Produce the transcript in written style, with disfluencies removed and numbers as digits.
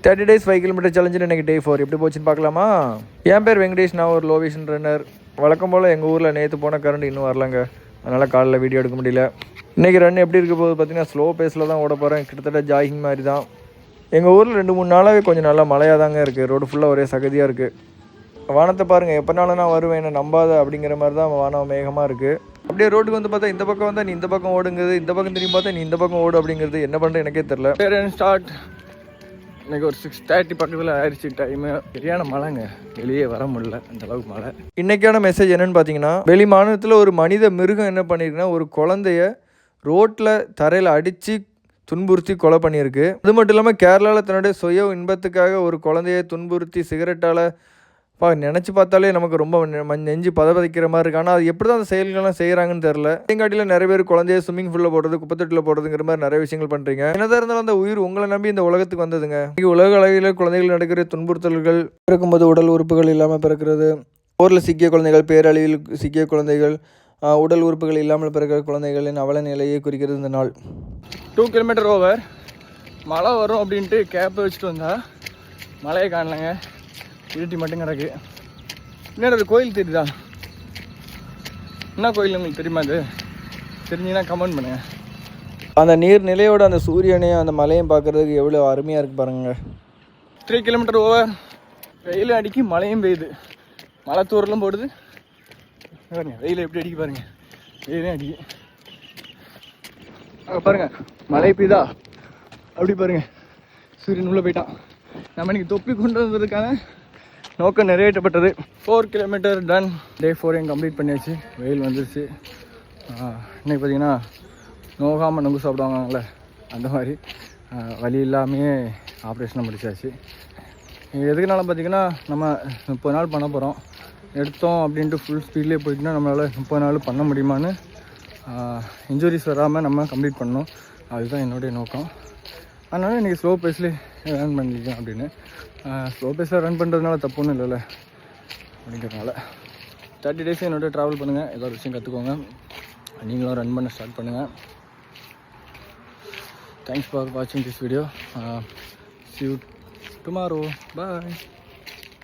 30 days 5 kilometre challenge எனக்கு டே 4 எப்படி போச்சுன்னு பார்க்கலாமா. என் பேர் வெங்கடேஷ், நான் ஒரு லோவேஷன் ரன்னர். வழக்கம் போல் எங்கள் ஊரில் நேற்று போன கரண்ட் இன்னும் வரலங்க, அதனால் காலையில் வீடியோ எடுக்க முடியல. இன்றைக்கி ரன் எப்படி இருக்க போகுது பார்த்தீங்கன்னா ஸ்லோ பேஸில் தான் ஓட போகிறேன், கிட்டத்தட்ட ஜாகிங் மாதிரி தான். எங்கள் ஊரில் 2-3 நாளாகவே கொஞ்சம் நல்லா மழையாக தாங்க இருக்குது, ரோடு ஃபுல்லாக ஒரே சகதியாக இருக்குது. வானத்தை பாருங்கள், எப்போனாலும் நான் வருவேன் என்ன நம்பாத அப்படிங்கிற மாதிரி தான் வானம் மேகமாக இருக்குது. அப்படியே ரோட்டுக்கு வந்து பார்த்தா இந்த பக்கம் வந்தால் நீ இந்த பக்கம் ஓடுங்கிறது, இந்த பக்கம் திரும்பி பார்த்தா நீ இந்த பக்கம் ஓடு அப்படிங்கிறது, என்ன பண்ணுறது எனக்கே தெரில. ஸ்டார்ட் இன்றைக்கி ஒரு 6:30 பக்கத்தில் ஆயிடுச்சு டைமு. சரியான மழைங்க, வெளியே வர முடியல, அந்த அளவுக்கு மழை. இன்றைக்கான மெசேஜ் என்னென்னு பார்த்தீங்கன்னா, வெளி மாநிலத்தில் ஒரு மனித மிருகம் என்ன பண்ணியிருக்குன்னா ஒரு குழந்தைய ரோட்டில் தரையில் அடித்து துன்புறுத்தி கொலை பண்ணியிருக்கு. அது மட்டும் இல்லாமல் கேரளாவில் தன்னுடைய சுய இன்பத்துக்காக ஒரு குழந்தையை துன்புறுத்தி சிகரெட்டால் நினச்சி பார்த்தாலே நமக்கு ரொம்ப நெஞ்சு பதப்பதிக்கிற மாதிரி இருக்குது. ஆனால் அது எப்படி தான் அந்த செயல்கள்லாம் செய்கிறாங்கன்னு தெரில. எங்காட்டியில் நிறைய பேர் குழந்தைய ஸ்விம்மிங் பூலில் போடுறது, குப்பத்தொட்டில் போடுறதுங்கிற மாதிரி நிறைய விஷயங்கள் பண்ணுறீங்க. என்னதான் இருந்தாலும் அந்த உயிர் உங்களை நம்பி இந்த உலகத்துக்கு வந்ததுங்க. இன்றைக்கி உலக அளவில் குழந்தைகள் நடக்கிற துன்புறுத்தல்கள், பிறக்கும்போது உடல் உறுப்புகள் இல்லாமல் பிறக்கிறது, போரில் சிக்கிய குழந்தைகள், பேரழிவில் சிக்கிய குழந்தைகள், உடல் உறுப்புகள் இல்லாமல் பிறக்கிற குழந்தைகளின் அவல நிலையை குறிக்கிறது இந்த நாள். 2 கிலோமீட்டர் ஓவர். மழை வரும் அப்படின்ட்டு கேப்பை வச்சுட்டு வந்தால் மழையை காணலைங்க, இருட்டி மட்டும் கிடக்கு. என்னடா அது கோயில் தெரியுதா? என்ன கோயில் உங்களுக்கு தெரியுமா? அது தெரிஞ்சுன்னா கமெண்ட் பண்ணுங்கள். அந்த நீர்நிலையோட அந்த சூரியனையும் அந்த மலையும் பார்க்குறதுக்கு எவ்வளோ அருமையாக இருக்குது பாருங்க. 3 கிலோமீட்டர் ஓவர். வெயிலும் அடிக்கி மழையும் பெய்யுது, மழை தூரெல்லாம் போடுது பாருங்க. வெயில் எப்படி அடிக்க பாருங்க, வெயிலையும் அடிக்கி. அங்கே பாருங்கள் மழை பெய்யுதா அப்படி பாருங்கள். சூரியன் உள்ளே போயிட்டான். நம்ம இன்றைக்கி தொப்பி கொண்டு வந்ததுக்கான நோக்கம் நிறைவேற்றப்பட்டது. 4 கிலோமீட்டர் டன். டே 4 கம்ப்ளீட் பண்ணியாச்சு. வெயில் வந்துருச்சு. இன்றைக்கி பார்த்திங்கன்னா நோகாமல் நொங்கு சாப்பிடுவாங்கல்ல, அந்த மாதிரி வலி இல்லாமையே ஆப்ரேஷனை முடிச்சாச்சு. எதுக்குனால பார்த்திங்கன்னா நம்ம 30 நாள் பண்ண போகிறோம். எடுத்தோம் அப்படின்ட்டு ஃபுல் ஸ்பீட்லேயே போயிட்டுனா நம்மளால் 30 நாள் பண்ண முடியுமான்னு, இன்ஜுரிஸ் வராமல் நம்ம கம்ப்ளீட் பண்ணணும். அதுதான் என்னுடைய நோக்கம். அதனால் இன்றைக்கி ஸ்லோ பேஸ்லேயே ரன் பண்ணியிருக்கேன் அப்படின்னு. ஸ்லோ பேஸில் ரன் பண்ணுறதுனால தப்பு ஒன்றும் இல்லைல்ல அப்படிங்கிறதுனால 30 days என்னோட ட்ராவல் பண்ணுங்கள், ஏதாவது விஷயம் கற்றுக்கோங்க, நீங்களும் ரன் பண்ண ஸ்டார்ட் பண்ணுங்கள். தேங்க்ஸ் ஃபார் வாட்சிங் this video. See you tomorrow. Bye.